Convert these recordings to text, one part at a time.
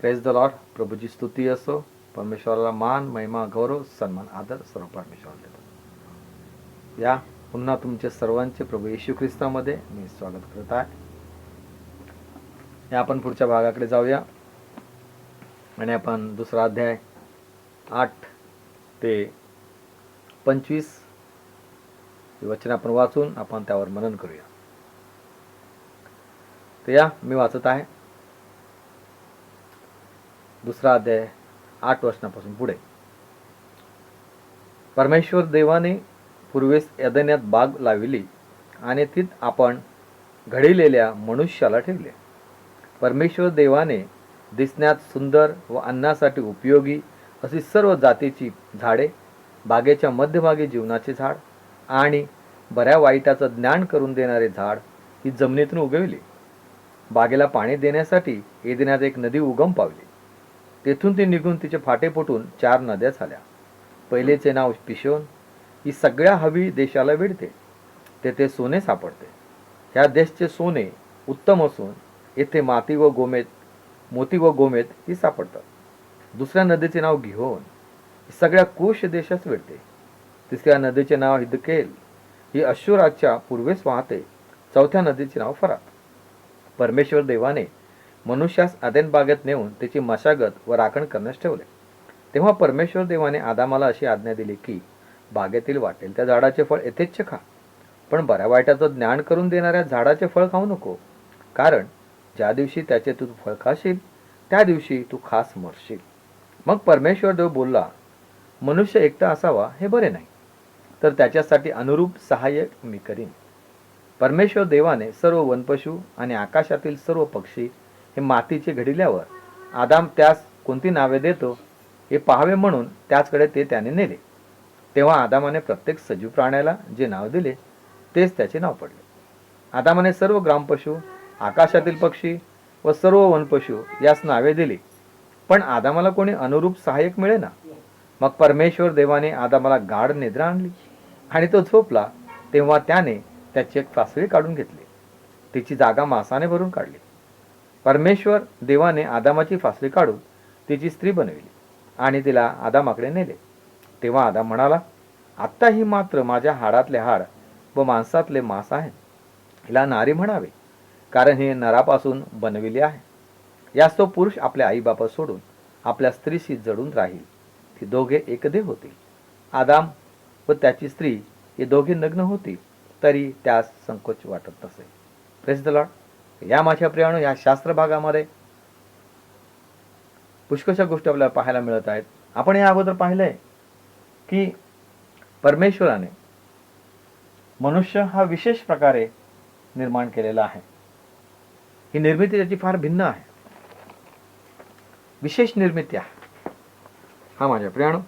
Praise the Lord. प्रभूची स्तुती असो. परमेश्वराला मान, महिमा, गौरव, सन्मान, आदर सर्व परमेश्वराला देतो. या पुन्हा तुमचे सर्वांचे प्रभू येशू ख्रिस्तामध्ये मी स्वागत करत आहे. या आपण पुढच्या भागाकडे जाऊया आणि आपण दुसरा अध्याय 8 ते 25 वचन आपण वाचून आपण त्यावर मनन करूया. तर या मी वाचत आहे. दुसरा अध्याय 8 वचनापासून पुढे. परमेश्वर देवाने पूर्वेस एदेनात बाग लाविली आणि तीत आपण घडविलेल्या मनुष्याला ठेवले. परमेश्वर देवाने दिसण्यात सुंदर व अन्नासाठी उपयोगी अशी सर्व जातीची झाडे, बागेच्या मध्यभागी जीवनाचे झाड आणि बऱ्या वाईटाचं ज्ञान करून देणारे झाड ही जमिनीतून उगविली. बागेला पाणी देण्यासाठी एदेनात एक नदी उगम पावली. तेथून ती निघून तिचे फाटे फुटून 4 नद्या झाल्या. पहिलेचे नाव पिशोन. ही सगळ्या हवी देशाला वेढते. तेथे सोने सापडते. ह्या देशचे सोने उत्तम असून येथे मोती व गोमेत ही सापडतात. दुसऱ्या नदीचे नाव गिहोन. ही सगळ्या कुश देशास वेढते. तिसऱ्या नदीचे नाव हिदकेल. ही अश्शूराच्या पूर्वेस वाहते. चौथ्या नदीचे नाव फरात. परमेश्वर देवाने मनुष्यास अदेन बागेत नेऊन त्याची मशागत व राखण करण्यास ठेवले. तेव्हा परमेश्वर देवाने आदामाला अशी आज्ञा दिली की बागेतील वाटेल त्या झाडाचे फळ यथेच्छ खा, पण बऱ्या वाईटाचं ज्ञान करून देणाऱ्या झाडाचे फळ खाऊ नको, कारण ज्या दिवशी त्याचे तू फळ खाशील त्या दिवशी तू खास मरशील. मग परमेश्वर देव बोलला, मनुष्य एकटा असावा हे बरे नाही, तर त्याच्यासाठी अनुरूप सहाय्यक मी करीन. परमेश्वर देवाने सर्व वनपशु आणि आकाशातील सर्व पक्षी हे मातीचे घडविल्यावर आदाम त्यास कोणती नावे देतो हे पाहावे म्हणून त्याचकडे ते त्याने नेले. तेव्हा आदामाने प्रत्येक सजीव प्राण्याला जे नाव दिले तेच त्याचे नाव पडले. आदामाने सर्व ग्रामपशु, आकाशातील पक्षी व सर्व वनपशु यास नावे दिली, पण आदामाला कोणी अनुरूप सहाय्यक मिळेना. मग परमेश्वर देवाने आदामाला गाढ निद्रा आणली आणि तो झोपला. तेव्हा त्याने त्याची एक फासळी काढून घेतली, तिची जागा मांसाने भरून काढली. परमेश्वर देवाने आदामाची फासळी काढून तिची स्त्री बनविली आणि तिला आदामाकडे नेले. तेव्हा आदाम म्हणाला, आत्ता ही मात्र माझ्या हाडातले हाड व मांसातले मांस आहे. हिला नारी म्हणावे, कारण ही नरापासून बनविली आहे. यास तो पुरुष आपल्या आईबापा सोडून आपल्या स्त्रीशी जडून राहील. ती दोघे एकदेह होतील. आदाम व त्याची स्त्री हे दोघे नग्न होतील, तरी त्यास संकोच वाटत नसे. Praise the Lord. या माझ्या प्रियानो, या शास्त्र भागामध्ये पुष्कळशा गोष्टी आपल्याला पाहायला मिळत आहेत. आपण या अगोदर पाहिलंय की परमेश्वराने मनुष्य हा विशेष प्रकारे निर्माण केलेला आहे. ही निर्मिती त्याची फार भिन्न आहे, विशेष निर्मिती आहे. हा माझ्या प्रियानो,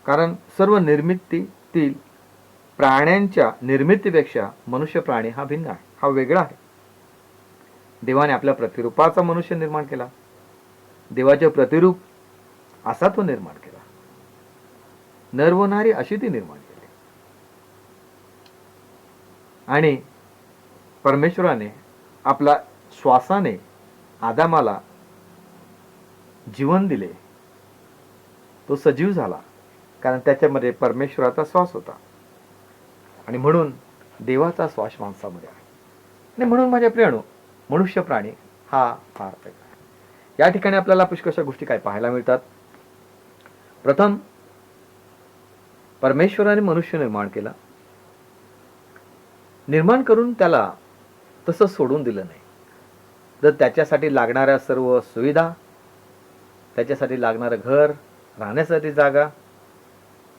कारण सर्व निर्मितीतील प्राण्यांच्या निर्मितीपेक्षा मनुष्य प्राणी हा भिन्न आहे, हा वेगळा आहे. देवाने आपल्या प्रतिरूपाचा मनुष्य निर्माण केला. देवाचे प्रतिरूप असा तो निर्माण केला. नर व नारी अशी ती निर्माण केली. आणि परमेश्वराने आपला श्वासाने आदामाला जीवन दिले. तो सजीव झाला, कारण त्याच्यामध्ये परमेश्वराचा श्वास होता आणि म्हणून देवाचा श्वास माणसामध्ये आहे. आणि म्हणून माझ्या प्रियानो, मनुष्य प्राणी हा फार वेगळा आहे. या ठिकाणी आपल्याला पुष्कळशा गोष्टी काय पाहायला मिळतात. प्रथम, परमेश्वराने मनुष्य निर्माण केला. निर्माण करून त्याला तसं सोडून दिलं नाही. तर त्याच्यासाठी लागणाऱ्या सर्व सुविधा, त्याच्यासाठी लागणारं घर, राहण्यासाठी जागा,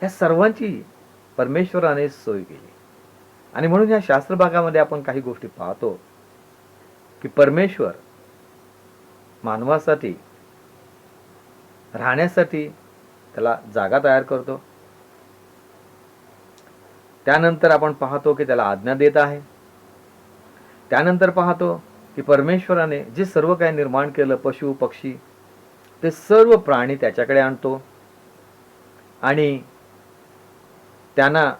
या सर्वांची परमेश्वराने सोय केली. आणि म्हणून या शास्त्र भागामध्ये आपण काही गोष्टी पाहतो की परमेश्वर मानवासाठी राहण्यासाठी त्याला जागा तयार करतो. त्यानंतर आपण पाहतो की त्याला आज्ञा देत आहे. त्यानंतर पाहतो की परमेश्वराने जे सर्व काही निर्माण केलं, पशु पक्षी, ते सर्व प्राणी त्याच्याकडे आणतो आणि त्यांना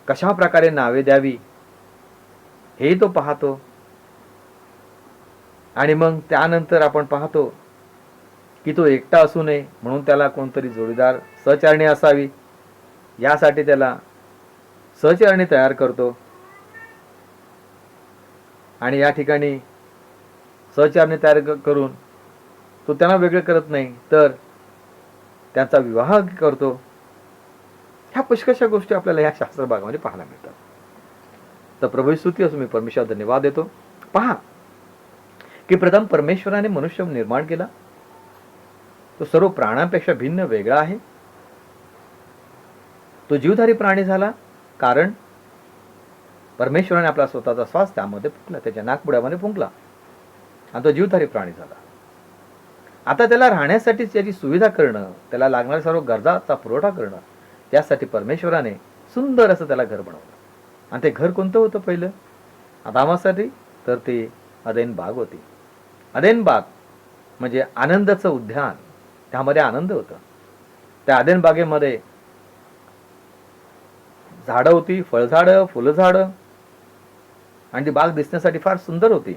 कशा प्रकारे नावे द्यावी हे तो पाहतो. आणि मग त्यानंतर आपण पाहतो की तो एकटा असू नये म्हणून त्याला कोणतरी जोडीदार सहचारणी असावी, यासाठी त्याला सहचारणी तयार करतो. आणि या ठिकाणी सहचारणी तयार करून तो त्यांना वेगळं करत नाही, तर त्यांचा विवाह करतो. ह्या पुष्कशा गोष्टी आपल्याला या शास्त्र भागामध्ये पाहायला मिळतात. तर प्रभू स्तुती असो, मी परमेश्वराला धन्यवाद देतो. पहा की प्रथम परमेश्वराने मनुष्य निर्माण केला. तो सर्व प्राण्यांपेक्षा भिन्न वेगळा आहे. तो जीवधारी प्राणी झाला कारण परमेश्वराने आपला स्वतःचा श्वास त्यामध्ये फुंकला, त्याच्या नाकपुड्यामध्ये फुंकला आणि तो जीवधारी प्राणी झाला. आता त्याला राहण्यासाठी त्याची सुविधा करणं, त्याला लागणाऱ्या सर्व गरजाचा पुरवठा करणं, त्यासाठी परमेश्वराने सुंदर असं त्याला घर बनवलं. आणि ते घर कोणतं होतं पहिलं आदामासाठी? तर ते अदेन बाग होती. अदेन बाग म्हणजे आनंदाचं उद्यान, त्यामध्ये आनंद होता. त्या अदेन बागेमध्ये झाडं होती, फळझाडं, फुलझाडं, आणि ती बाग दिसण्यासाठी फार सुंदर होती.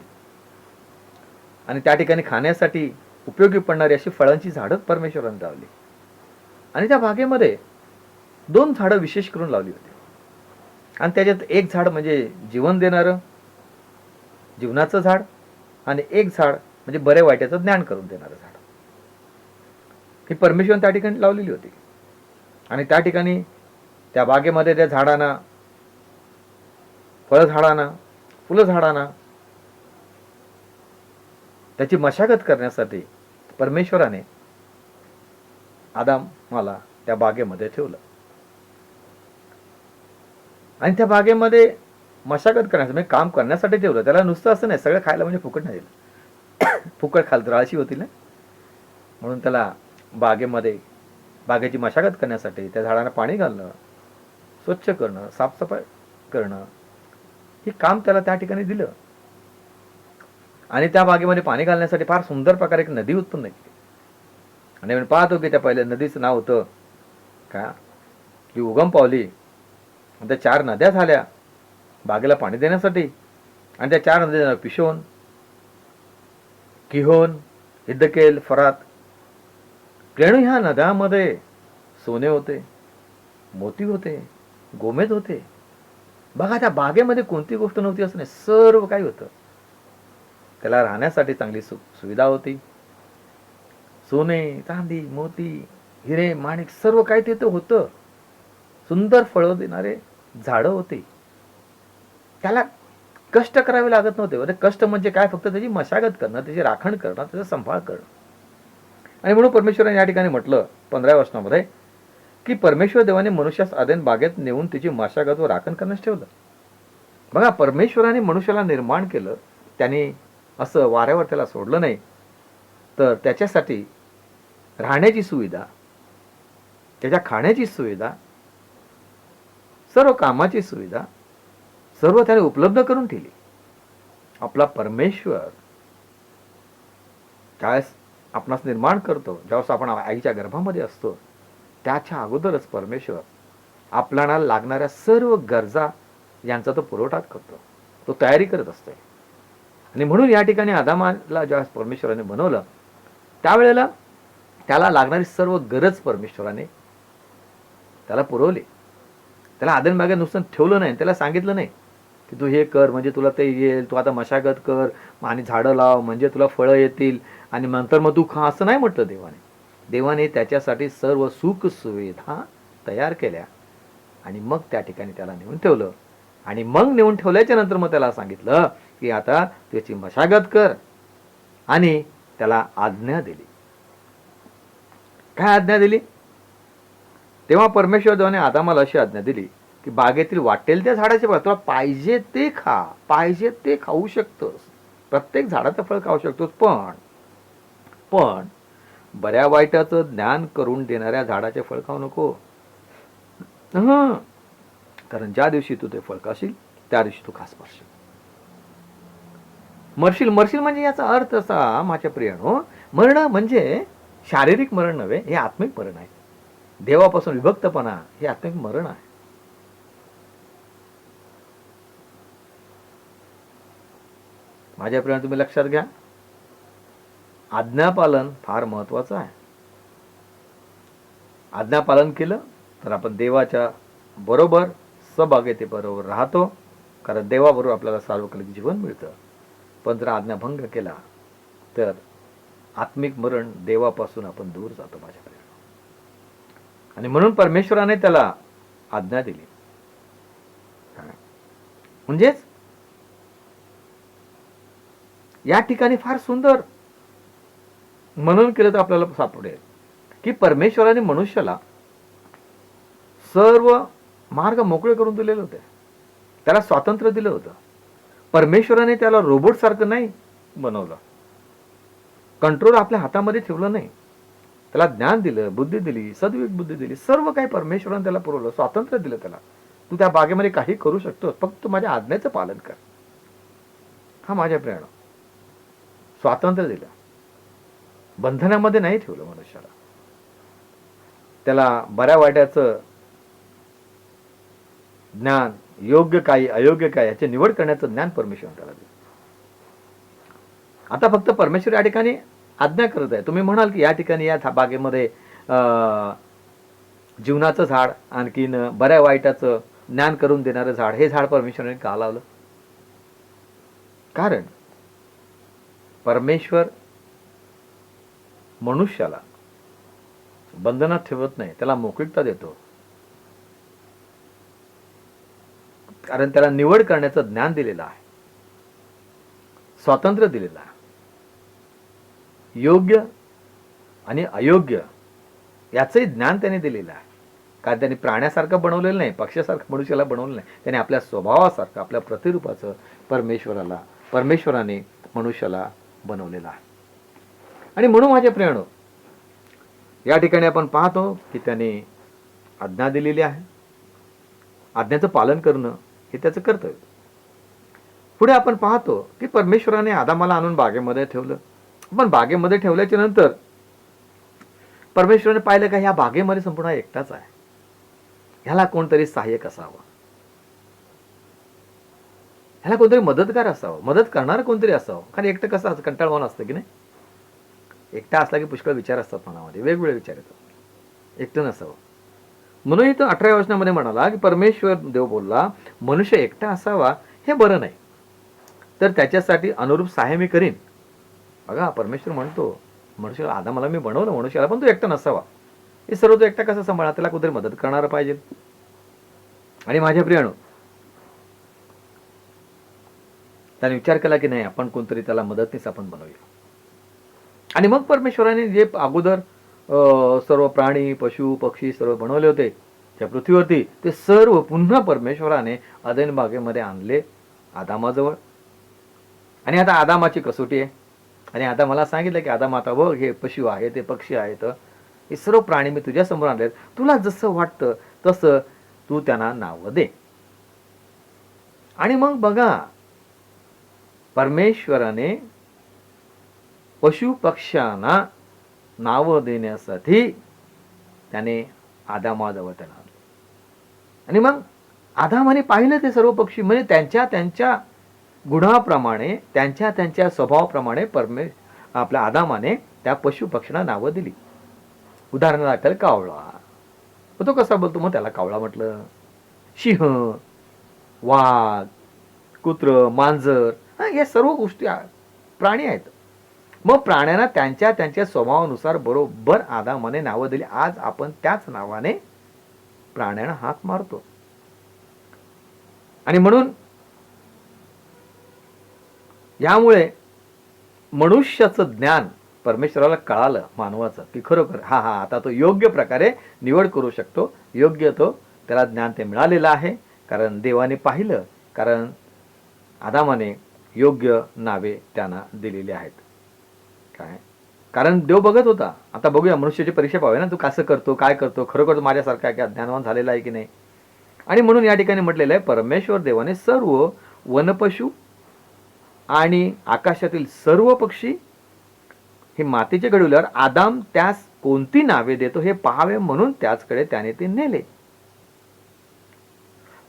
आणि त्या ठिकाणी खाण्यासाठी उपयोगी पडणारी अशी फळांची झाडं परमेश्वराने लावली. आणि त्या बागेमध्ये 2 झाडं विशेष करून लावली होती. आणि त्याच्यात एक झाड म्हणजे जीवन देणारं, जीवनाचं झाड, आणि एक झाड म्हणजे बरे वाईटाचं ज्ञान करून देणारं झाड. ही परमेश्वराने त्या ठिकाणी लावलेली होती. आणि त्या ठिकाणी त्या बागेमध्ये त्या झाडांना, फळझाडांना, फुलझाडांना त्याची मशागत करण्यासाठी परमेश्वराने आदामाला त्या बागेमध्ये ठेवलं. आणि त्या बागेमध्ये मशागत करण्यासाठी म्हणजे काम करण्यासाठी ठेवलं. त्याला नुसतं असं नाही, सगळं खायला म्हणजे फुकट नाही दिलं. फुकट खाल तर आळशी होती ना, म्हणून त्याला बागेची मशागत करण्यासाठी त्या झाडांना पाणी घालणं, स्वच्छ करणं, साफसफाई करणं, हे काम त्याला त्या ठिकाणी दिलं. आणि त्या बागेमध्ये पाणी घालण्यासाठी फार सुंदर प्रकारे एक नदी उत्पन्न केली. आणि आपण पाहतो की त्या पहिल्या नदीचं नाव होतं का, की उगम पावली. त्या 4 नद्या झाल्या बागेला पाणी देण्यासाठी. आणि त्या 4 नद्या पिशोन, किहोन, हिद्दकेल, फरात. प्रेणू ह्या नद्यामध्ये सोने होते, मोती होते, गोमेद होते. बघा, त्या बागेमध्ये कोणती गोष्ट नव्हती असं नाही, सर्व काही होतं. त्याला राहण्यासाठी चांगली सुविधा होती. सोने, चांदी, मोती, हिरे, माणिक सर्व काही तिथं होतं. सुंदर फळं देणारे झाडं होती. त्याला कष्ट करावे लागत नव्हते. कष्ट म्हणजे काय, फक्त त्याची मशागत करणं, त्याची राखण करणं, त्याचा सांभाळ करणं. आणि म्हणून परमेश्वराने या ठिकाणी म्हटलं 15व्या वचनामध्ये की परमेश्वर देवाने मनुष्यास अदेन बागेत नेऊन तिची मशागत व राखण करण्यास ठेवलं. बघा, परमेश्वराने मनुष्याला निर्माण केलं, त्याने असं वाऱ्यावर त्याला सोडलं नाही. तर त्याच्यासाठी राहण्याची सुविधा, त्याच्या खाण्याची सुविधा, सर्व कामाची सुविधा सर्व त्याने उपलब्ध करून ठेवली. आपला परमेश्वर ज्यावेळेस आपणास निर्माण करतो, ज्यावेळेस आपण आईच्या गर्भामध्ये असतो, त्याच्या अगोदरच परमेश्वर आपल्याला लागणाऱ्या सर्व गरजा यांचा तो पुरवठा करतो, तो तयारी करत असतो. आणि म्हणून या ठिकाणी आदामाला ज्यावेळेस परमेश्वराने बनवलं, त्यावेळेला त्याला लागणारी सर्व गरज परमेश्वराने त्याला पुरवली. त्याला अदेन बागेत नुसतं ठेवलं नाही, त्याला सांगितलं नाही की तू हे कर म्हणजे तुला ते येईल, तू आता मशागत कर आणि झाडं लाव म्हणजे तुला फळं येतील आणि नंतर मग तू खा, असं नाही म्हटलं देवाने. देवाने त्याच्यासाठी सर्व सुख सुविधा तयार केल्या आणि मग त्या ठिकाणी त्याला नेऊन ठेवलं. आणि मग नेऊन ठेवल्याच्या नंतर मग त्याला सांगितलं की आता त्याची मशागत कर, आणि त्याला आज्ञा दिली. काय आज्ञा दिली? तेव्हा परमेश्वर देवाने आदामाला अशी आज्ञा दिली की बागेतील वाटेल त्या झाडाचे फळ तुला पाहिजे ते खा, पाहिजे ते खाऊ शकतोस, प्रत्येक झाडाचं फळ खाऊ शकतोस, पण बऱ्या वाईटाचं ज्ञान करून देणाऱ्या झाडाचे फळ खाऊ नको. कारण ज्या दिवशी तू ते फळ खाशील त्या दिवशी तू खास मरशील. म्हणजे याचा अर्थ असा माझ्या प्रियानो, मरण म्हणजे शारीरिक मरण नव्हे, हे आत्मिक मरण आहे. देवापासून विभक्तपणा हे आत्मिक मरण आहे. माझ्या प्रियानो, तुम्ही लक्षात घ्या, आज्ञापालन फार महत्वाचं आहे. आज्ञापालन केलं तर आपण देवाच्या बरोबर सहभागितेबरोबर राहतो, कारण देवाबरोबर आपल्याला सार्वकालिक जीवन मिळतं. पण जर आज्ञाभंग केला तर आत्मिक मरण, देवापासून आपण दूर जातो माझ्याकडे. आणि म्हणून परमेश्वराने त्याला आज्ञा दिली. म्हणजेच या ठिकाणी फार सुंदर म्हणून केलं तर आपल्याला सापडेल की परमेश्वराने मनुष्याला सर्व मार्ग मोकळे करून दिलेले होते. त्याला स्वातंत्र्य दिलं होतं. परमेश्वराने त्याला रोबोट सारखं नाही बनवलं. कंट्रोल आपल्या हातामध्ये ठेवलं नाही. त्याला ज्ञान दिलं, बुद्धी दिली, सद्विवेक बुद्धी दिली, सर्व काही परमेश्वराने त्याला पुरवलं, स्वातंत्र्य दिलं त्याला. तू त्या बागेमध्ये काही करू शकतो, फक्त माझ्या आज्ञेचं पालन कर. हा माझ्या प्रेरणा. स्वातंत्र्य दिलं, बंधनामध्ये नाही ठेवलं मनुष्याला. त्याला बऱ्या वाईटाचं ज्ञान, योग्य काय अयोग्य काय याची निवड करण्याचं ज्ञान परमेश्वराने त्याला दिलं. आता फक्त परमेश्वर या ठिकाणी आज्ञा करत आहे. तुम्ही म्हणाल की या ठिकाणी या बागेमध्ये जीवनाचं झाड, आणखीन बऱ्या वाईटाचं ज्ञान करून देणारं झाड, हे झाड परमेश्वराने का लावलं? कारण परमेश्वर मनुष्याला बंधनात ठेवत नाही, त्याला मोकळीकता देतो. कारण त्याला निवड करण्याचं ज्ञान दिलेलं आहे, स्वातंत्र्य दिलेलं आहे. योग्य आणि अयोग्य याचंही ज्ञान त्याने दिलेलं आहे. कारण त्याने प्राण्यासारखं बनवलेलं नाही, पक्षासारखं मनुष्याला बनवलं नाही. त्याने आपल्या स्वभावासारखं, आपल्या प्रतिरूपाचं परमेश्वराने मनुष्याला बनवलेलं आहे. आणि म्हणून माझ्या प्रियानो, या ठिकाणी आपण पाहतो की त्याने आज्ञा दिलेली आहे. आज्ञेचं पालन करणं हे त्याचं कर्तव्य. पुढे आपण पाहतो की परमेश्वराने आदामाला आणून बागेमध्ये ठेवलं. पण बागेमध्ये ठेवल्याच्या नंतर परमेश्वराने पाहिलं का ह्या बागेमध्ये संपूर्ण एकटाच आहे, ह्याला कोणतरी सहाय्यक असावं, ह्याला कोणतरी मदतगार असावं, मदत करणारं कोणतरी असावं. कारण एकटं कसं असं कंटाळवाणं असतं की नाही. एकटा असला की पुष्कळ विचार असतात मनामध्ये, वेगवेगळे विचार येतात. एकटं नसावं. म्हणून इथं 18व्या वचनामध्ये म्हणाला की परमेश्वर देव बोलला, मनुष्य एकटा असावा हे बरं नाही, तर त्याच्यासाठी अनुरूप सहाय्य मी करीन. बघा, परमेश्वर म्हणतो मनुष्याला, आदामाला मी बनवलं मनुष्याला, पण तो एकटा नसावा. हे सर्व तो एकटा कसा सांभाळा? त्याला कुठेतरी मदत करणारं पाहिजे. आणि माझ्या प्रियानो, त्याने विचार केला की नाही, आपण कोणतरी त्याला मदतनीस आपण बनवूया. आणि मग परमेश्वराने जे अगोदर सर्व प्राणी, पशु, पक्षी सर्व बनवले होते त्या पृथ्वीवरती, ते सर्व पुन्हा परमेश्वराने अदेन बागेमध्ये आणले आदामाजवळ. आणि आता आदामाची कसोटी आहे. आणि आता मला सांगितलं की आदाम, आता बघ, हे पशु आहे, ते पक्षी आहेत, हे सर्व प्राणी मी तुझ्या समोर आणले, तुला जसं वाटतं तसं तू त्यांना नाव दे. आणि मग बघा, परमेश्वराने पशु पक्ष्यांना नाव देण्यासाठी त्याने आदामाजवळ त्यांना आणले. आणि मग आदामाने पाहिलं ते सर्व पक्षी, म्हणजे त्यांच्या त्यांच्या गुणाप्रमाणे, त्यांच्या त्यांच्या स्वभावाप्रमाणे आपल्या आदामाने त्या पशु पक्ष्यांना नावं दिली. उदाहरणार्थ कावळा, तो कसा बोलतो? मग त्याला कावळा म्हटलं. सिंह, वाघ, कुत्र, मांजर, या सर्व गोष्टी प्राणी आहेत. मग प्राण्यांना त्यांच्या त्यांच्या स्वभावानुसार बरोबर आदामाने नावं दिली. आज आपण त्याच नावाने प्राण्यांना हाक मारतो. आणि म्हणून यामुळे मनुष्याचं ज्ञान परमेश्वराला कळालं, मानवाचं, की खरोखर हा आता तो योग्य प्रकारे निवड करू शकतो. योग्य तो त्याला ज्ञान ते मिळालेलं आहे. कारण देवाने पाहिलं, कारण आदामाने योग्य नावे त्यांना दिलेली आहेत. काय? कारण देव बघत होता. आता बघूया, मनुष्याची परीक्षा पाहूया ना, तू कसं करतो, काय करतो, खरोखर माझ्यासारखा आहे का, ज्ञानवान झालेला आहे की नाही. आणि म्हणून या ठिकाणी म्हटलेलं आहे, परमेश्वर देवाने सर्व वनपशु आणि आकाशातील सर्व पक्षी हे मातीचे घडवल्यावर आदाम त्यास कोणती नावे देतो हे पाहावे म्हणून त्याचकडे त्याने ते नेले.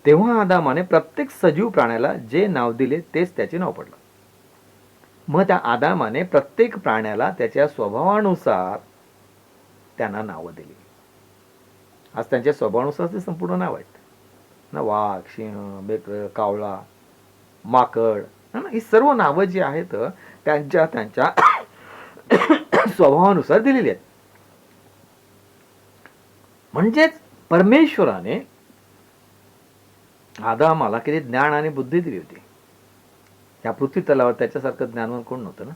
तेव्हा आदामाने प्रत्येक सजीव प्राण्याला जे नाव दिले तेच त्याचे नाव पडलं. मग त्या आदामाने प्रत्येक प्राण्याला त्याच्या स्वभावानुसार त्यांना नावं दिली. आज त्यांच्या स्वभावानुसार ते संपूर्ण नाव आहेत ना. वाघ, सिंह, बेकर, कावळा, माकड, ना ही सर्व नावं जी आहेत त्यांच्या त्यांच्या स्वभावानुसार दिलेली आहेत. म्हणजेच परमेश्वराने आदामाला किती ज्ञान आणि बुद्धी दिली होती. या पृथ्वी तलावर त्याच्यासारखं ज्ञानवान कोण नव्हतं ना.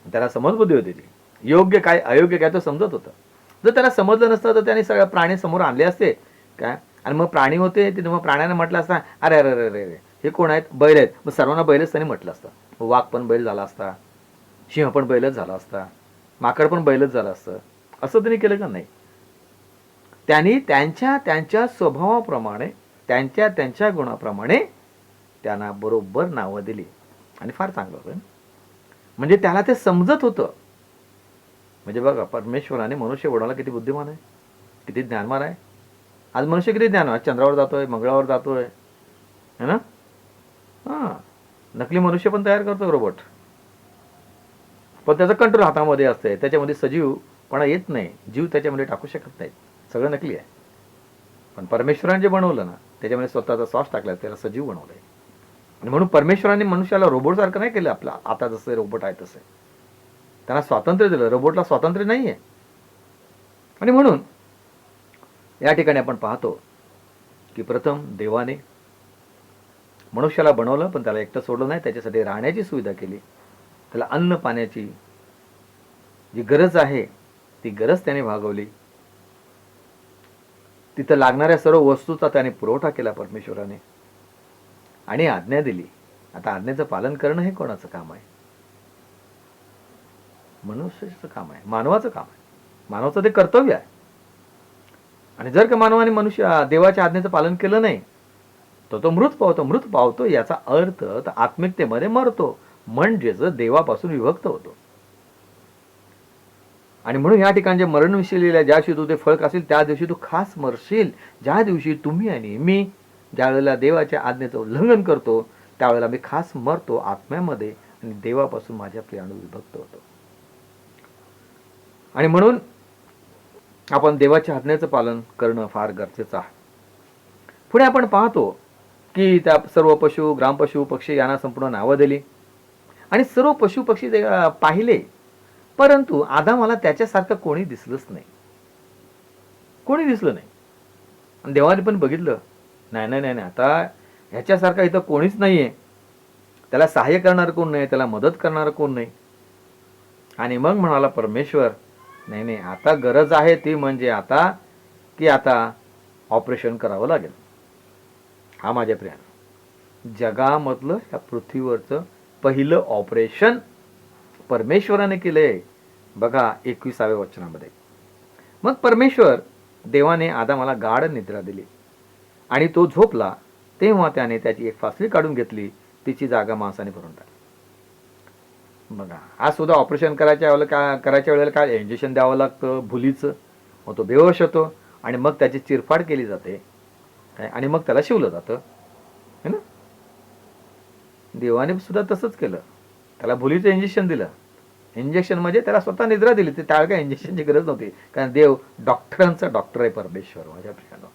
त्याला समजबुद्धी होती. ती योग्य काय अयोग्य काय तो समजत होता. जर त्याला समजलं नसतं तर त्याने सगळ्या प्राणी समोर आणले असते काय, आणि मग प्राणी होते तिथे, मग प्राण्याने म्हटलं असता अरे अरे अरे अरे हे कोण आहेत, बैल आहेत, मग सर्वांना बैलच त्याने म्हटलं असतं. वाघ पण बैल झाला असता, सिंह पण बैलच झाला असता, माकड पण बैलच झाला असतं. असं त्यांनी केलं का नाही. त्यांनी त्यांच्या त्यांच्या स्वभावाप्रमाणे त्यांच्या त्यांच्या गुणाप्रमाणे त्यांना बरोबर नावं दिली. आणि फार चांगलं होतं. म्हणजे त्याला ते समजत होतं. म्हणजे बघा, परमेश्वराने मनुष्य बनवला किती बुद्धिमान आहे, किती ज्ञानवान आहे. आज मनुष्य किती ज्ञानवान, चंद्रावर जातोय, मंगळावर जातोय, है ना. हां, नकली मनुष्य पण तयार करतो रोबोट, पण त्याचं कंट्रोल हातामध्ये असते. त्याच्यामध्ये सजीवपणा येत नाही, जीव त्याच्यामध्ये टाकू शकत नाहीत, सगळं नकली आहे. पण परमेश्वराने जे बनवलं ना त्याच्यामध्ये स्वतःचा श्वास टाकला, त्याला सजीव बनवलंय. आणि म्हणून परमेश्वराने मनुष्याला रोबोटसारखं नाही केलं. आपला आता जसे रोबोट आहे तसे त्यांना स्वातंत्र्य दिलं. रोबोटला स्वातंत्र्य नाही आहे. आणि म्हणून या ठिकाणी आपण पाहतो की प्रथम देवाने मनुष्याला बनवलं, पण त्याला एकटं सोडलं नाही. त्याच्यासाठी राहण्याची सुविधा केली. त्याला अन्न पाण्याची जी गरज आहे ती गरज त्याने भागवली. तिथं लागणाऱ्या सर्व वस्तूचा त्याने पुरवठा केला परमेश्वराने, आणि आज्ञा दिली. आता आज्ञेचं पालन करणं हे कोणाचं काम आहे? मनुष्याचं काम आहे, मानवाचं काम आहे. मानवाचं ते कर्तव्य आहे. आणि जर का मानवाने देवाच्या आज्ञेचं पालन केलं नाही तर तो मृत पावतो. मृत पावतो याचा अर्थ तर आत्मिकतेमध्ये मरतो, म्हणजेच देवापासून विभक्त होतो. आणि म्हणून या ठिकाणी जे मरण विषयलेल्या ज्या दिवशी तू ते फळ खाशील त्या दिवशी तू खास मरशील. ज्या दिवशी तुम्ही आणि मी ज्या वेळेला देवाच्या आज्ञेचं उल्लंघन करतो त्यावेळेला मी खास मरतो आत्म्यामध्ये, आणि देवापासून माझ्या प्रियाने विभक्त होतो. आणि म्हणून आपण देवाच्या आज्ञेचं पालन करणं फार गरजेचं आहे. पुढे आपण पाहतो की त्या सर्व पशु, ग्रामपशु, पक्षी यांना संपूर्ण नावं दिली. आणि सर्व पशु पक्षी पाहिले, परंतु आदामाला त्याच्यासारखं कोणी दिसलंच नाही. कोणी दिसलं नाही. आणि देवाने पण बघितलं, नाही नाही नाही, आता ह्याच्यासारखा इथं कोणीच नाहीये. त्याला सहाय्य करणार कोण नाही, त्याला मदत करणार कोण नाही. आणि मग म्हणाला परमेश्वर, नाही नाही, आता गरज आहे ती म्हणजे आता ऑपरेशन करावं लागेल. हा माझ्या प्रियानं, जगामधलं या पृथ्वीवरचं पहिलं ऑपरेशन परमेश्वराने केलंय. बघा 21व्या वचनामध्ये. मग परमेश्वर देवाने आदामाला गाढ निद्रा दिली, आणि तो झोपला. तेव्हा त्याने त्याची एक फासली काढून घेतली, तिची जागा मांसाने भरून टाकली. बघा, आज सुद्धा ऑपरेशन करायच्या वेळेला काय इंजेक्शन द्यावं लागतं भुलीचं. मग तो बेहोश होतो, आणि मग त्याची चिरफाड केली जाते, आणि मग त्याला शिवलं जातं, है ना. देवाने सुद्धा तसंच केलं. त्याला भुलीचं इंजेक्शन दिलं. इंजेक्शन म्हणजे त्याला स्वतः निद्रा दिली. ते त्याला काय इंजेक्शनची गरज नव्हती, कारण देव डॉक्टरांचा डॉक्टर आहे परमेश्वर माझ्या प्रियानं.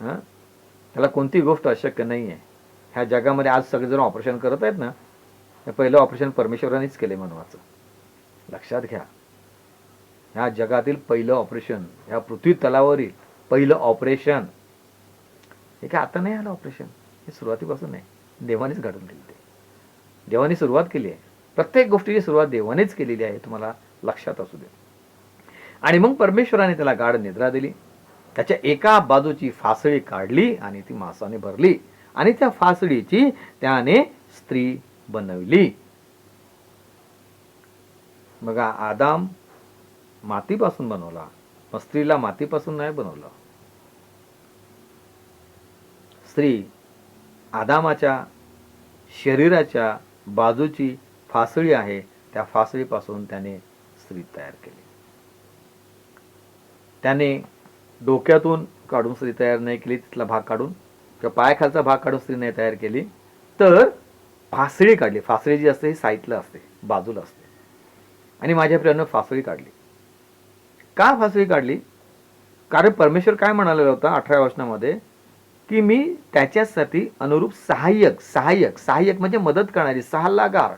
हां, त्याला कोणतीही गोष्ट अशक्य नाही आहे. ह्या जगामध्ये आज सगळेजण ऑपरेशन करत आहेत ना, हे पहिलं ऑपरेशन परमेश्वरानेच केले मानवाचं. लक्षात घ्या, ह्या जगातील पहिलं ऑपरेशन, ह्या पृथ्वी तलावरील पहिलं ऑपरेशन हे काय आता नाही आलं ऑपरेशन. हे सुरुवातीपासून नाही, देवानेच घडवून दिलं. ते देवाने सुरुवात केली आहे. प्रत्येक गोष्टीची सुरुवात देवानेच केलेली आहे, तुम्हाला लक्षात असू दे. आणि मग परमेश्वराने त्याला गाढ निद्रा दिली. त्याच्या एका बाजूची फासळी काढली आणि ती मांसाने भरली, आणि त्या फासळीची त्याने स्त्री बनवली. बघा, आदाम मातीपासून बनवला, मग स्त्रीला मातीपासून नाही बनवलं. स्त्री आदामाच्या शरीराच्या बाजूची फासळी आहे, त्या फासळीपासून त्याने स्त्री तयार केली. त्याने डोक्यातून काढून स्त्री तयार नाही केली, तिथला भाग काढून किंवा पायाखालचा भाग काढून स्त्री नाही तयार केली, तर फासळी काढली. फासळी जी असते ही साईडला असते, बाजूला असते. आणि माझ्या प्रियानं फासळी काढली. का फासळी काढली? कारण परमेश्वर काय म्हणालेला होता 18व्या वचनामध्ये, की मी त्याच्यासाठी अनुरूप सहाय्यक म्हणजे मदत करणारी, सल्लागार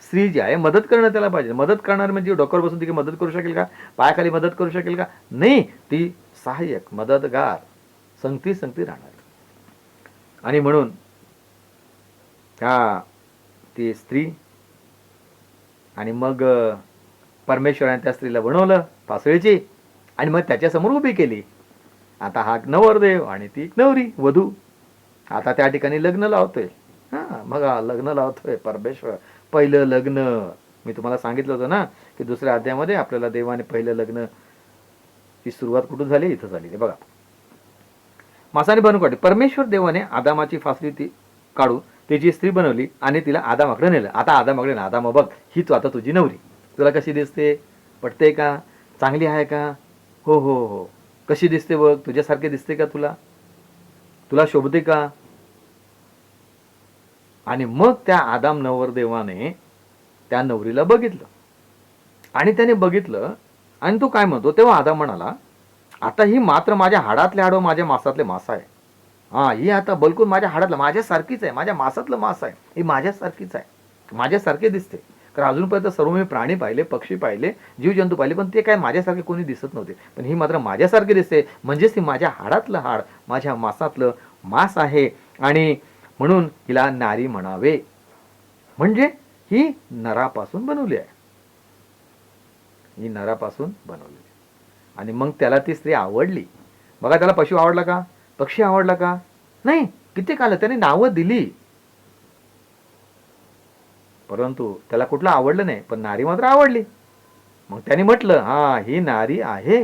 स्त्री जी आहे, मदत करणं त्याला पाहिजे. मदत करणार म्हणजे डोक्यावर बसून ती मदत करू शकेल का? पायाखाली मदत करू शकेल का? नाही. ती सहाय्यक, मदतगार, संगती राहणार. आणि म्हणून ती स्त्री, आणि मग परमेश्वराने त्या स्त्रीला बनवलं फासळीची आणि मग त्याच्यासमोर उभी केली. आता हा नवरदेव आणि ती नवरी, वधू. आता त्या ठिकाणी लग्न लावतोय. मग लग्न लावतोय परमेश्वर. पहिलं लग्न मी तुम्हाला सांगितलं होतं ना, की 2ऱ्या अध्यायामध्ये आपल्याला देवाने पहिलं लग्न ची सुरुवात कुठून झाली? इथं झाली. बघा, मासाने बनवून काढली. परमेश्वर देवाने आदामाची फासली ती काढून त्याची स्त्री बनवली आणि तिला आदामाकडे नेलं. आता आदामाकडे ना, आदामा बघ, ही तू आता तुझी नवरी. तुला कशी दिसते? पटते का? चांगली आहे का? हो हो हो. कशी दिसते बघ? तुझ्यासारखे दिसते का? तुला शोभते का? आणि मग त्या आदाम नवरदेवाने त्या नवरीला बघितलं आणि त्याने बघितलं आणि तो काय म्हणतो, तेव्हा आदाम म्हणाला, आता ही मात्र माझ्या हाडातले हाड, माझ्या मांसातले मांस आहे. ही आता बलकून माझ्या हाडातलं, माझ्यासारखीच आहे, माझ्या मांसातलं मांस आहे. ही माझ्यासारखीच आहे, माझ्यासारखे दिसते. कारण अजूनपर्यंत सर्व मी प्राणी पाहिले, पक्षी पाहिले, जीवजंतू पाहिले, पण ते काय माझ्यासारखे कोणी दिसत नव्हते. पण ही मात्र माझ्यासारखी दिसते, म्हणजेच ती माझ्या हाडातलं हाड, माझ्या मांसातलं मांस आहे. आणि म्हणून हिला नारी म्हणावे, म्हणजे ही नरापासून बनवली आहे. ही नरापासून बनवली. आणि मग त्याला ती स्त्री आवडली. बघा, त्याला पशु आवडला का? पक्षी आवडला का? नाही. किती काल त्याने नावं दिली, परंतु त्याला कुठलं आवडलं नाही. पण नारी मात्र आवडली. मग त्याने म्हटलं, ही नारी आहे.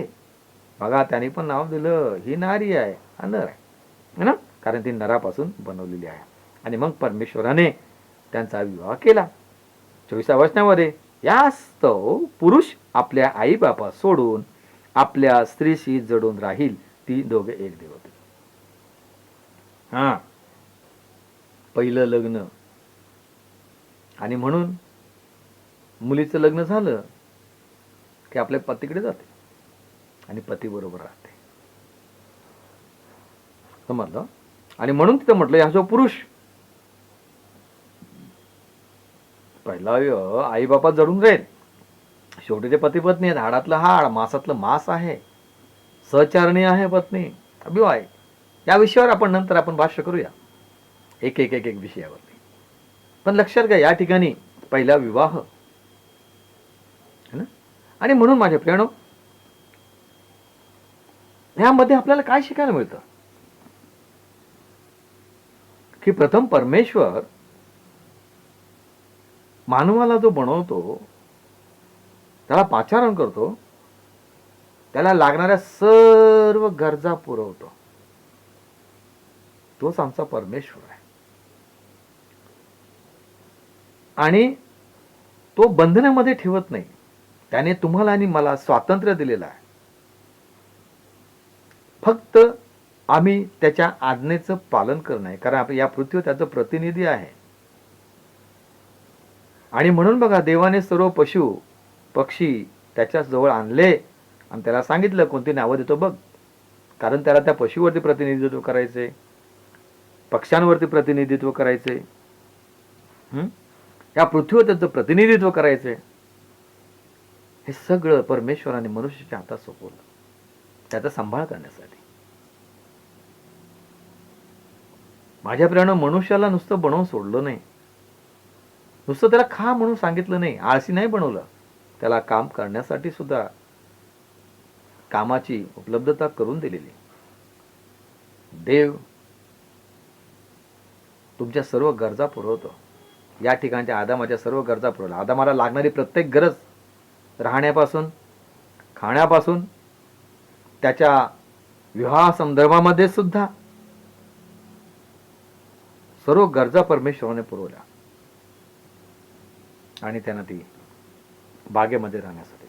बघा, त्याने पण नाव दिलं, ही नारी आहे, हा नर आहे ना, कारण ती नरापासून बनवलेली आहे. आणि मग परमेश्वराने त्यांचा विवाह केला. 24व्या वचनामध्ये, यास्तव पुरुष आपल्या आई बापा सोडून आपल्या स्त्रीशी जडून राहील, ती दोघे एक देव होते. पहिलं लग्न. आणि म्हणून मुलीचं लग्न झालं की आपल्या पतीकडे जाते आणि पती बरोबर राहते. समजलं? आणि म्हणून तिथं म्हटलं, हा जो पुरुष पहिला आई बापात जडून राहील. शेवटी ते पती पत्नी आहेत, हाडातलं हाड, मांसातलं मांस आहे, सहचारणी आहे पत्नी, अभिवाय. या विषयावर आपण नंतर भाष्य करूया, एक विषयावरती. पण लक्षात घ्या, या ठिकाणी पहिला विवाह है ना. आणि म्हणून माझ्या प्रियानो, ह्यामध्ये आपल्याला काय शिकायला मिळतं, की प्रथम परमेश्वर मानवाला जो बनवतो, त्याला पाचारण करतो, त्याला लागणाऱ्या सर्व गरजा पुरवतो. तोच आमचा परमेश्वर आहे. आणि तो बंधनामध्ये ठेवत नाही. त्याने तुम्हाला आणि मला स्वातंत्र्य दिलेलं आहे. फक्त आम्ही त्याच्या आज्ञेचं पालन करणं आहे, कारण आपण या पृथ्वीवर त्याचं प्रतिनिधी आहे. आणि म्हणून बघा, देवाने सर्व पशु पक्षी त्याच्या जवळ आणले आणि त्याला सांगितलं कोणती नावं देतो बघ, कारण त्याला त्या पशुवरती प्रतिनिधित्व करायचे, पक्ष्यांवरती प्रतिनिधित्व करायचे, या पृथ्वीवर त्याचं प्रतिनिधित्व करायचे. हे सगळं परमेश्वराने मनुष्याच्या हातात सोपवलं, त्याचा सांभाळ करण्यासाठी. माझ्या प्रियानं, मनुष्याला नुसतं बनवून सोडलं नाही, नुसतं त्याला खा म्हणून सांगितलं नाही, आळशी नाही बनवलं. त्याला काम करण्यासाठी सुद्धा कामाची उपलब्धता करून दिलेली. देव तुमच्या सर्व गरजा पुरवतो. या ठिकाणच्या आदामाच्या सर्व गरजा पुरवल्या. आदामाला लागणारी प्रत्येक गरज, राहण्यापासून, खाण्यापासून, त्याच्या विवाह संदर्भामध्ये सुद्धा सर्व गरजा परमेश्वराने पुरवल्या. आणि त्यांना ती बागेमध्ये राहण्यासाठी.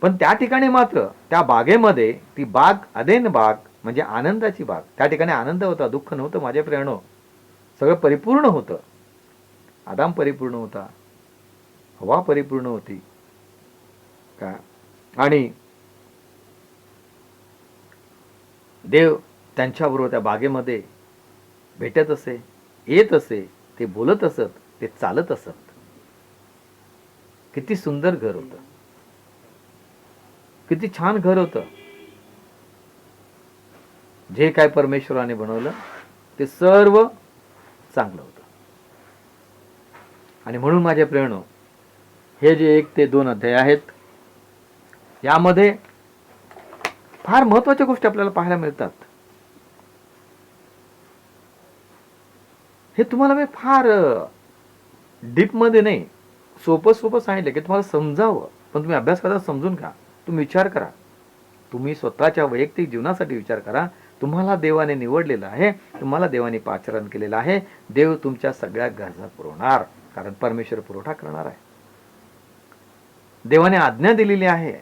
पण त्या ठिकाणी मात्र त्या बागेमध्ये, ती बाग अदेन बाग म्हणजे आनंदाची बाग, त्या ठिकाणी आनंद होता, दुःख नव्हतं. माझ्या प्रियानो, सगळं परिपूर्ण होतं. आदाम परिपूर्ण होता, हवा परिपूर्ण होती का, आणि देव त्यांच्याबरोबर त्या बागेमध्ये भेटत असे, येत असे, ते बोलत असत, ते चालत असत. किती सुंदर घर होतं, किती छान घर होतं. जे काय परमेश्वराने बनवलं ते सर्व चांगलं होतं. आणि म्हणून माझ्या प्रियानो, हे जे 1 ते 2 अध्याय आहेत, यामध्ये फार महत्वाच्या गोष्टी आपल्याला पाहायला मिळतात. हे तुम्हाला मी फार डीप मध्ये नाही, सोपं सोपं सांगितलं की तुम्हाला समजावं. पण तुम्ही अभ्यास करा, समजून घ्या, तुम्ही विचार करा, तुम्ही स्वतःच्या वैयक्तिक जीवनासाठी विचार करा. तुम्हाला देवाने निवडलेलं आहे, तुम्हाला देवाने पाचारण केलेलं आहे. देव तुमच्या सगळ्या गरजा पुरवणार, कारण परमेश्वर पुरवठा करणार आहे. देवाने आज्ञा दिलेली आहे.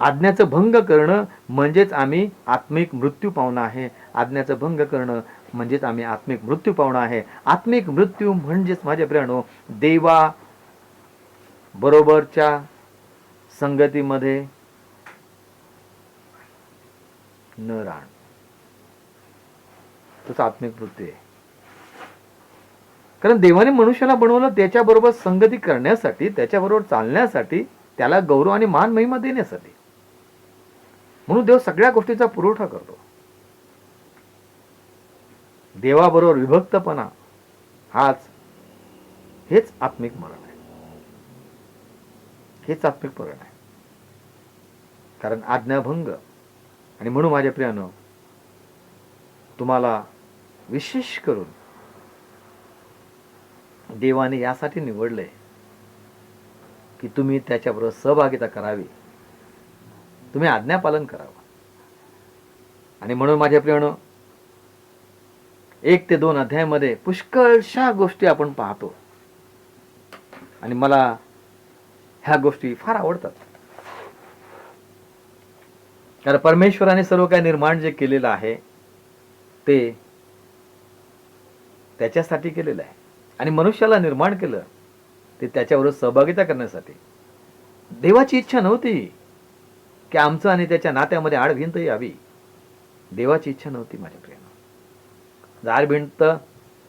आज्ञाचं भंग करणं म्हणजेच आम्ही आत्मिक मृत्यू पावणं आहे. आज्ञाचं भंग करणं म्हणजेच आम्ही आत्मिक मृत्यू पावणं आहे. आत्मिक मृत्यू म्हणजेच माझ्या प्रियानो, देवा बरोबरच्या संगतीमध्ये न राहणं, तोच आत्मिक मृत्यू आहे. कारण देवाने मनुष्याला बनवलं त्याच्याबरोबर संगती करण्यासाठी, त्याच्याबरोबर चालण्यासाठी, त्याला गौरव आणि मान महिमा देण्यासाठी. म्हणून देव सगळ्या गोष्टीचा पुरवठा करतो. देवाबरोबर विभक्तपणा हेच आत्मिक मरण आहे. हेच आत्मिक मरण आहे, कारण आज्ञाभंग. आणि म्हणून माझ्या प्रियानो, तुम्हाला विशेष करून देवाने यासाठी निवडलंय की तुम्ही त्याच्याबरोबर सहभागिता करावी, तुम्ही आज्ञापालन करावं. आणि म्हणून माझ्या प्रियानो, 1 ते 2 अध्यायामध्ये पुष्कळशा गोष्टी आपण पाहतो, आणि मला ह्या गोष्टी फार आवडतात. कारण परमेश्वराने सर्व काही निर्माण जे केलेलं आहे ते त्याच्यासाठी केलेलं आहे. आणि मनुष्याला निर्माण केलं ते त्याच्याबरोबर सहभागिता करण्यासाठी. देवाची इच्छा नव्हती की आमचं आणि त्याच्या नात्यामध्ये आडभिंत यावी. देवाची इच्छा नव्हती माझ्या प्रियानो. आडभिंत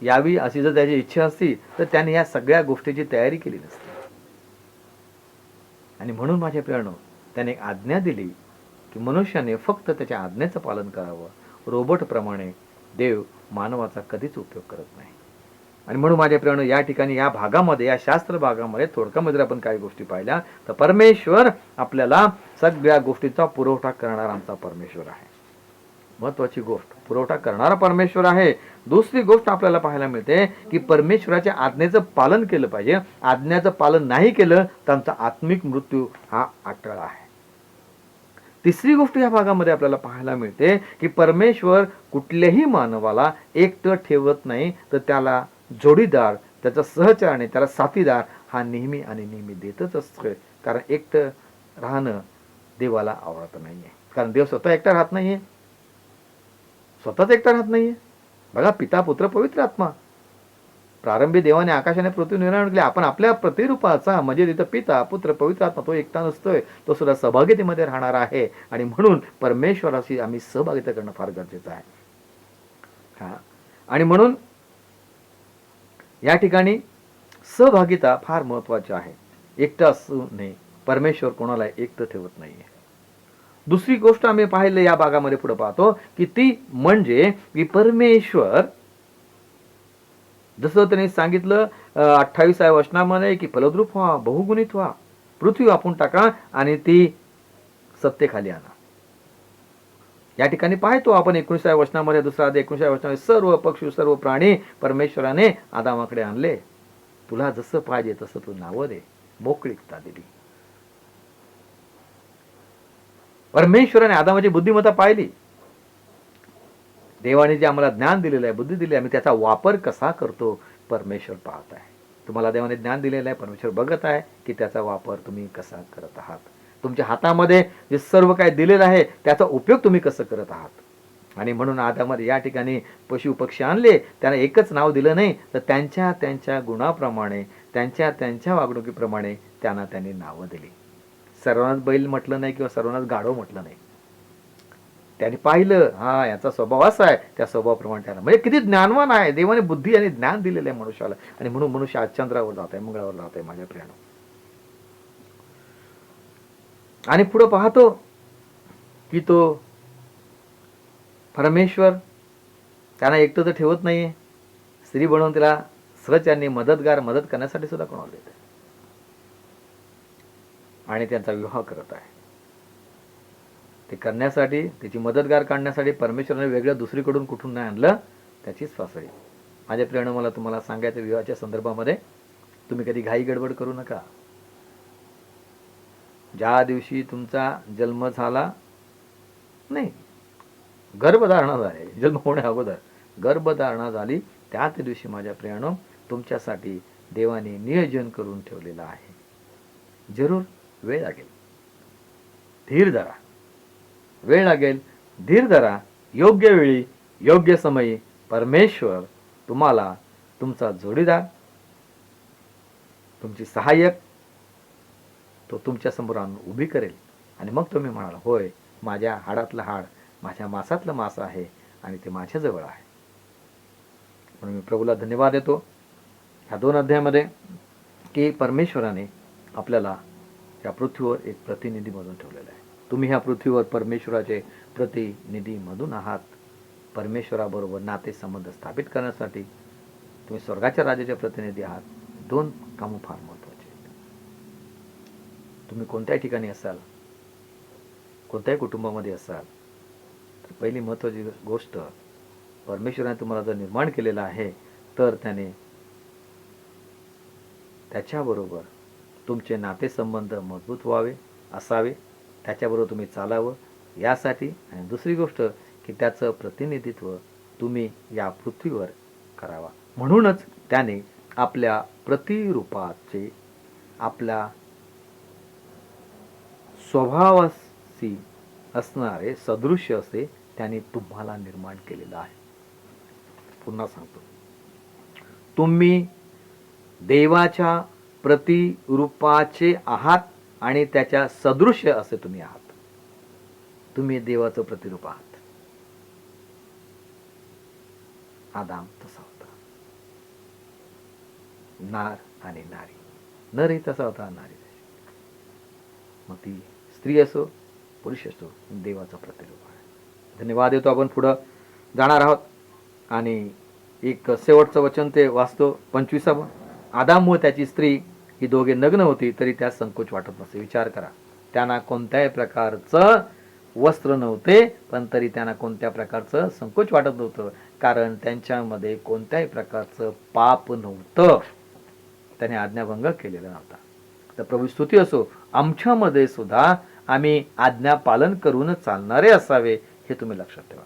यावी अशी जर त्याची इच्छा असती तर त्याने या सगळ्या गोष्टीची तयारी केली नसती. आणि म्हणून माझ्या प्रियानो, त्याने एक आज्ञा दिली की मनुष्याने फक्त त्याच्या आज्ञेचं पालन करावं. रोबोट प्रमाणे देव मानवाचा कधीच उपयोग करत नाही. आणि म्हणून माझ्या प्रियानो, या ठिकाणी या भागामध्ये, या शास्त्र भागामध्ये थोडक्यामध्ये आपण काही गोष्टी पाहिल्या तर परमेश्वर आपल्याला सगळ्या गोष्टीचा पुरवठा करणारा आमचा परमेश्वर आहे. महत्वाची गोष्ट, पुरवठा करणारा परमेश्वर आहे. दुसरी गोष्ट आपल्याला पाहायला मिळते की परमेश्वराच्या आज्ञेचं पालन केलं पाहिजे. आज्ञेचं पालन नाही केलं तर आमचा आत्मिक मृत्यू हा अटळ आहे. तिसरी गोष्ट या भागामध्ये आपल्याला पाहायला मिळते की परमेश्वर कुठल्याही मानवाला एकटं ठेवत नाही, तर त्याला जोडीदार, त्याचा सहचारणे, त्याला साथीदार हा नेहमी आणि नेहमी देतच असतो. कारण एकटं राहणं देवाला आवडत नाहीये. कारण देव स्वतः एकटा राहत नाहीये, स्वतःच एकटा राहत नाहीये. बघा, पिता, पुत्र, पवित्र आत्मा. प्रारंभी देवाने आकाशाने पृथ्वी निर्माण केली. आपण आपल्या प्रतिरूपाचा, म्हणजे तिथं पिता, पुत्र, पवित्र आत्मा, तो एकटा नसतोय, तो सुद्धा सहभागितेमध्ये राहणार आहे. आणि म्हणून परमेश्वराशी आम्ही सहभागिता करणं फार गरजेचं आहे. आणि म्हणून या ठिकाणी सहभागिता फार महत्वाची आहे. एकटं असू नये. परमेश्वर कोणाला एकटं ठेवत नाहीये. दुसरी गोष्ट आम्ही पाहिलं या भागामध्ये पुढे पाहतो की ती म्हणजे की परमेश्वर, जसं त्यांनी सांगितलं 28व्या वचनामध्ये की फलद्रूप व्हा, बहुगुणित व्हा, पृथ्वी व्यापून टाका आणि ती सत्तेखाली आणा. या ठिकाणी पाहतो आपण 19व्या वचनामध्ये, दुसरा अध्याय 19व्या वचनामध्ये, सर्व पक्षी, सर्व प्राणी परमेश्वराने आदामाकडे आणले. तुला जसं पाहिजे तसं तू नावं दे, मोकळीकता दिली. परमेश्वराने आदामाची बुद्धिमत्ता पाहिली. देवाने जे आम्हाला ज्ञान दिलेलं आहे, बुद्धी दिली आहे, आम्ही त्याचा वापर कसा करतो परमेश्वर पाहत आहे. तुम्हाला देवाने ज्ञान दिलेलं आहे, परमेश्वर बघत आहे की त्याचा वापर तुम्ही कसा करत आहात. तुमच्या हातामध्ये जे सर्व काही दिलेलं आहे त्याचा उपयोग तुम्ही कसं करत आहात. आणि म्हणून आदामाने या ठिकाणी पशु पक्षी आणले, त्यांना एकच नाव दिलं नाही, तर त्यांच्या त्यांच्या गुणाप्रमाणे, त्यांच्या त्यांच्या वागणुकीप्रमाणे त्यांनी नावं दिली. सर्वांनाच बैल म्हटलं नाही किंवा सर्वांनाच गाढव म्हटलं नाही. त्यांनी पाहिलं, हा याचा स्वभाव असा आहे, त्या स्वभावाप्रमाणे त्याला, म्हणजे किती ज्ञानवान आहे. देवाने बुद्धी आणि ज्ञान दिलेलं आहे मनुष्याला, आणि म्हणून मनुष्य आज चंद्रावर जात आहे, मंगळावर जात आहे माझ्या प्रियानो. आणि पुढे पाहतो की तो परमेश्वर त्यांना एकटं तर ठेवत नाहीये, स्त्री बनवून त्याला सहचार्याने मदत करण्यासाठी सुद्धा कोणाला देते आणि त्यांचा विवाह करत आहे. ते करण्यासाठी, त्याची मदतगार काढण्यासाठी परमेश्वराने वेगळं दुसरीकडून कुठून नाही आणलं, त्याचीच फासळी. माझ्या प्रियानं, मला तुम्हाला सांगायचं विवाहाच्या संदर्भामध्ये, तुम्ही कधी घाई गडबड करू नका. ज्या दिवशी तुमचा जन्म झाला नाही, गर्भधारणा झाली, जन्म होण्या अगोदर गर्भधारणा झाली, त्याच दिवशी माझ्या प्रियानो तुमच्यासाठी देवाने नियोजन करून ठेवलेलं आहे. जरूर वेळ लागेल, धीर धरा. वेळ लागेल, धीर धरा. योग्य वेळी, योग्य समयी परमेश्वर तुम्हाला तुमचा जोडीदार, तुमची सहाय्यक, तो तुमच्या समोर आणून उभी करेल. आणि मग तुम्ही म्हणाल, होय, माझ्या हाडातलं हाड, माझ्या मासातलं मास आहे आणि ते माझ्याजवळ आहे. म्हणून मी प्रभूला धन्यवाद देतो ह्या 2 अध्यायामध्ये की परमेश्वराने आपल्याला या पृथ्वीवर एक प्रतिनिधी म्हणून ठेवलेलं आहे. तुम्ही ह्या पृथ्वीवर परमेश्वराचे प्रतिनिधी म्हणून आहात. परमेश्वराबरोबर नातेसंबंध स्थापित करण्यासाठी तुम्ही स्वर्गाच्या राजाचे प्रतिनिधी आहात. 2 कामं फार महत्त्वाचे आहेत. तुम्ही कोणत्याही ठिकाणी असाल, कोणत्याही कुटुंबामध्ये असाल, तर पहिली महत्त्वाची गोष्ट, परमेश्वराने तुम्हाला जर निर्माण केलेलं आहे, तर त्याने त्याच्याबरोबर तुमचे नातेसंबंध मजबूत व्हावे, असावे, त्याच्याबरोबर तुम्ही चालावं यासाठी. आणि दुसरी गोष्ट की त्याचं प्रतिनिधित्व तुम्ही या पृथ्वीवर करावा. म्हणूनच त्याने आपल्या प्रतिरूपाचे, आपल्या स्वभावाशी असणारे सदृश्य असे त्याने तुम्हाला निर्माण केलेलं आहे. पुन्हा सांगतो, तुम्ही देवाच्या प्रतिरूपाचे आहात आणि त्याच्या सदृश्य असे तुम्ही आहात. तुम्ही देवाचं प्रतिरूप आहात. आदाम तसा होता, नार आणि नारी. नरही तसा होता, नारी तशी. मग ती स्त्री असो, पुरुष असो, देवाचं प्रतिरूप आहे. धन्यवाद देतो. आपण पुढं जाणार आहोत आणि एक शेवटचं वचन ते वाचतो, 25. आदाम व त्याची स्त्री ही दोघे नग्न होती, तरी त्यास संकोच वाटत नसे. विचार करा, त्यांना कोणत्याही प्रकारचं वस्त्र नव्हते, पण तरी त्यांना कोणत्या प्रकारचं संकोच वाटत नव्हतं, कारण त्यांच्यामध्ये कोणत्याही प्रकारचं पाप नव्हतं. त्याने आज्ञाभंग केलेला नव्हता. तर प्रभू स्तुती असो, आमच्यामध्ये सुद्धा आम्ही आज्ञा पालन करून चालणारे असावे, हे तुम्ही लक्षात ठेवा.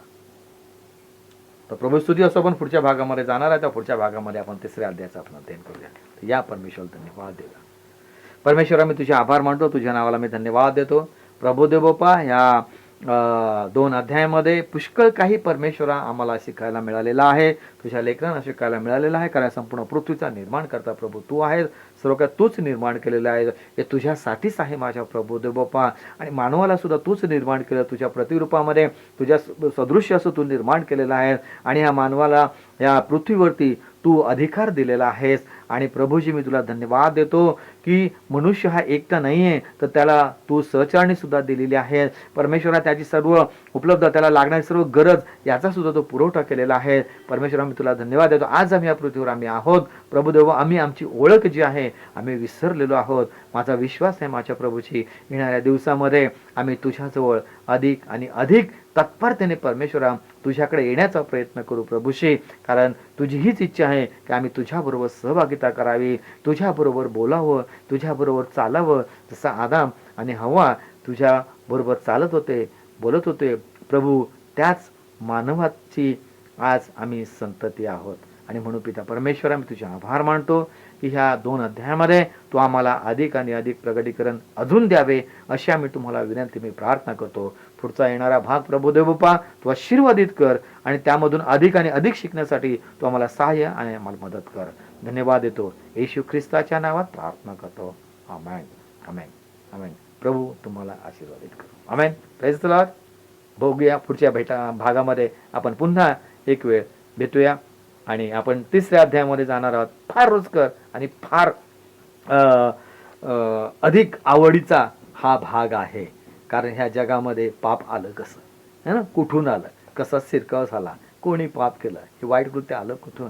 तर प्रभू स्तुती असो, आपण पुढच्या भागामध्ये जाणार आहे. त्या पुढच्या भागामध्ये आपण 3ऱ्या अध्यायाचं आपण अध्ययन करूया. या परमेश्वर धन्यवाद देवा. परमेश्वरा, मी तुझे आभार मानतो, तुझ्या नावाला मी धन्यवाद देतो. प्रभू देव बाप्पा, ह्या 2 अध्यायामध्ये पुष्कळ काही परमेश्वरा आम्हाला शिकायला मिळालेलं आहे, तुझ्या लेकरांना शिकायला मिळालेलं आहे. कारण संपूर्ण पृथ्वीचा निर्माण करता प्रभू तू आहेस. सर्व काही तूच निर्माण केलेलं आहे. हे तुझ्यासाठीच आहे माझ्या प्रभू देव बाप्पा. आणि मानवाला सुद्धा तूच निर्माण केलं, तुझ्या प्रतिरूपामध्ये, तुझ्या सदृश्य असं तू निर्माण केलेलं आहे. आणि ह्या मानवाला या पृथ्वीवरती तू अधिकार दिलेला आहेस. आणि प्रभूजी, मी तुला धन्यवाद देतो की मनुष्य हा एकटा नाही आहे, तर त्याला तू सहचारणी सुद्धा दिलेली आहे. परमेश्वरा, त्याची सर्व उपलब्ध, त्याला लागणारी सर्व गरज याचा सुद्धा तो पुरवठा केलेला आहे. परमेश्वरा, मी तुला धन्यवाद देतो. आज आम्ही या पृथ्वीवर आम्ही आहोत प्रभुदेव, आम्ही आमची ओळख जी आहे आम्ही विसरलेलो आहोत. माझा विश्वास आहे माझ्या प्रभूची, येणाऱ्या दिवसामध्ये आम्ही तुझ्याजवळ अधिक आणि अधिक तत्परतेने परमेश्वरा तुझ्याकडे येण्याचा प्रयत्न करू प्रभूशी. कारण तुझी हीच इच्छा आहे की आम्ही तुझ्याबरोबर सहभागिता करावी, तुझ्याबरोबर बोलावं, तुझ्याबरोबर चालावं. जसा आदाम आणि हव्वा तुझ्याबरोबर चालत होते, बोलत होते प्रभू, त्याच मानवाची आज आम्ही संतती आहोत. आणि म्हणून पिता परमेश्वरा, मी तुझे आभार मानतो की ह्या 2 अध्यायामध्ये तू आम्हाला अधिक आणि अधिक प्रगटीकरण अजून द्यावे, अशी आम्ही तुम्हाला विनंती, मी प्रार्थना करतो. पुढचा येणारा भाग प्रभुदेव बाप्पा तू आशीर्वादित कर आणि त्यामधून अधिक आणि अधिक शिकण्यासाठी तू आम्हाला सहाय्य आणि आम्हाला मदत कर. धन्यवाद देतो. येशू ख्रिस्ताच्या नावात प्रार्थना करतो. आमेन, आमेन, आमेन. प्रभू तुम्हाला आशीर्वादित करो. आमेन. Praise the Lord. बघूया पुढच्या भागामध्ये आपण पुन्हा एक वेळ भेटूया आणि आपण 3ऱ्या अध्यायामध्ये जाणार आहोत. फार रुचकर आणि फार अधिक आवडीचा हा भाग आहे. कारण ह्या जगामध्ये पाप आलं कसं, है ना, कुठून आलं, कसा शिरकाव झाला, कोणी पाप केलं, हे वाईट कृत्य आलं कुठून,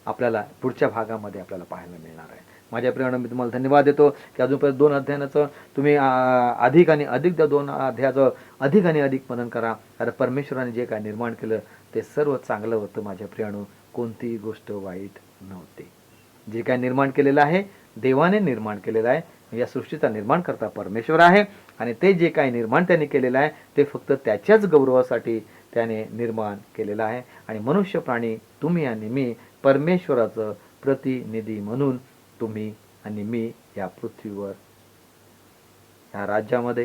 आपल्याला पुढच्या भागामध्ये आपल्याला पाहायला मिळणार आहे. माझ्या प्रियानं मी तुम्हाला धन्यवाद देतो की अजूनपर्यंत 2 अध्यायाचं तुम्ही अधिक आणि अधिक त्या 2 अध्यायाचं अधिक आणि अधिक मनन करा. कारण परमेश्वराने जे काय निर्माण केलं ते सर्व चांगलं होतं. माझ्या प्रियानो, कोणतीही गोष्ट वाईट नव्हती. जे काय निर्माण केलेलं आहे देवाने निर्माण केलेलं आहे. या सृष्टीचा निर्माण करता परमेश्वर आहे आणि ते जे काही निर्माण त्याने केलेलं आहे ते फक्त त्याच्याच गौरवासाठी त्याने निर्माण केलेलं आहे. आणि मनुष्य प्राणी तुम्ही आणि मी परमेश्वराचं प्रतिनिधी म्हणून तुम्ही आणि मी या पृथ्वीवर, या राज्यामध्ये,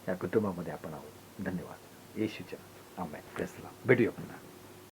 या कुटुंबामध्ये आपण आहोत. धन्यवाद. येशूच्या आमेन. भेटूया पुन्हा.